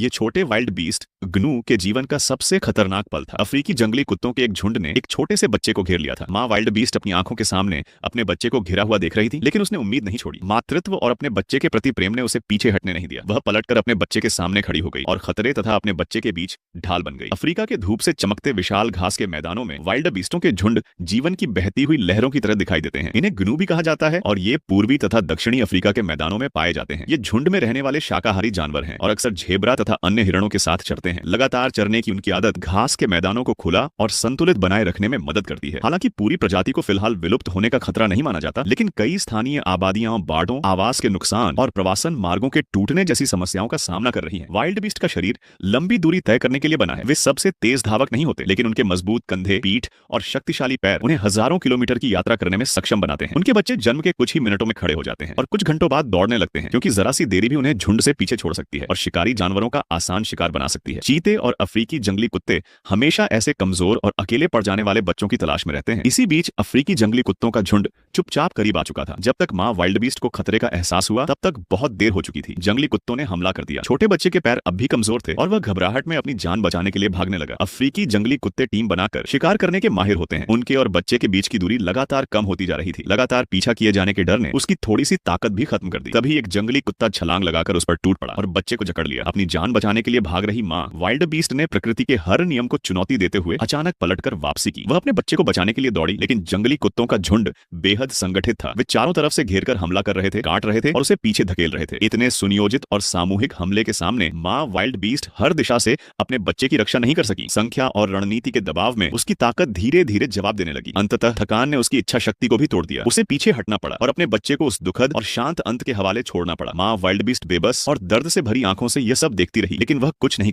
ये छोटे wild beast GNU के जीवन का सबसे खतरनाक पल था। अफ्रीकी जंगली कुत्तों के एक झुंड ने एक छोटे से बच्चे को घेर लिया था। माँ वाइल्ड बीस्ट अपनी आंखों के सामने अपने बच्चे को घिरा हुआ देख रही थी, लेकिन उसने उम्मीद नहीं छोड़ी। मातृत्व और अपने बच्चे के प्रति प्रेम ने उसे पीछे हटने नहीं दिया। वह पलटकर अपने बच्चे के सामने खड़ी हो गई और खतरे तथा अपने बच्चे के बीच ढाल बन गई। अफ्रीका के धूप से चमकते विशाल घास के मैदानों में वाइल्ड बीस्टों के झुंड जीवन की बहती हुई लहरों की तरह दिखाई देते हैं। इन्हें ग्नू भी कहा जाता है और ये पूर्वी तथा दक्षिणी अफ्रीका के मैदानों में पाए जाते हैं। ये झुंड में रहने वाले शाकाहारी जानवर हैं और अक्सर झेब्रा तथा अन्य हिरणों के साथ चरते हैं। लगातार चरने की उनकी आदत घास के मैदानों को खुला और संतुलित बनाए रखने में मदद करती है। हालांकि पूरी प्रजाति को फिलहाल विलुप्त होने का खतरा नहीं माना जाता, लेकिन कई स्थानीय आबादियां बाढ़ों, आवास के नुकसान और प्रवासन मार्गों के टूटने जैसी समस्याओं का सामना कर रही हैं। वाइल्ड बीस्ट का शरीर लंबी दूरी तय करने के लिए बना है। वे सबसे तेज धावक नहीं होते, लेकिन उनके मजबूत कंधे, पीठ और शक्तिशाली पैर उन्हें हजारों किलोमीटर की यात्रा करने में सक्षम बनाते हैं। उनके बच्चे जन्म के कुछ ही मिनटों में खड़े हो जाते हैं और कुछ घंटों बाद दौड़ने लगते हैं, क्योंकि जरा सी देरी भी उन्हें झुंड से पीछे छोड़ सकती है और शिकारी जानवरों का आसान शिकार बना सकती है। चीते और अफ्रीकी जंगली कुत्ते हमेशा ऐसे कमजोर और अकेले पड़ जाने वाले बच्चों की तलाश में रहते हैं। इसी बीच अफ्रीकी जंगली कुत्तों का झुंड चुपचाप करीब आ चुका था। जब तक मां वाइल्ड बीस्ट को खतरे का एहसास हुआ, तब तक बहुत देर हो चुकी थी। जंगली कुत्तों ने हमला कर दिया। छोटे बच्चे के पैर अब भी कमजोर थे और वह घबराहट में अपनी जान बचाने के लिए भागने लगा। अफ्रीकी जंगली कुत्ते टीम बनाकर शिकार करने के माहिर होते हैं। उनके और बच्चे के बीच की दूरी लगातार कम होती जा रही थी। लगातार पीछा किए जाने के डर ने उसकी थोड़ी सी ताकत भी खत्म कर दी। तभी एक जंगली कुत्ता छलांग लगाकर उस पर टूट पड़ा और बच्चे को जकड़ लिया। अपनी जान बचाने के लिए भाग रही मां वाइल्ड बीस्ट ने प्रकृति के हर नियम को चुनौती देते हुए अचानक पलटकर वापसी की। वह अपने बच्चे को बचाने के लिए दौड़ी, लेकिन जंगली कुत्तों का झुंड बेहद संगठित था। वे चारों तरफ से घेरकर हमला कर रहे थे, काट रहे थे और उसे पीछे धकेल रहे थे। इतने सुनियोजित और सामूहिक हमले के सामने मां वाइल्ड बीस्ट हर दिशा से अपने बच्चे की रक्षा नहीं कर सकी। संख्या और रणनीति के दबाव में उसकी ताकत धीरे धीरे जवाब देने लगी। अंततः थकान ने उसकी इच्छा शक्ति को भी तोड़ दिया। उसे पीछे हटना पड़ा और अपने बच्चे को उस दुखद और शांत अंत के हवाले छोड़ना पड़ा। मां वाइल्ड बीस्ट बेबस और दर्द से भरी आंखों से यह सब देखती रही, लेकिन वह कुछ नहीं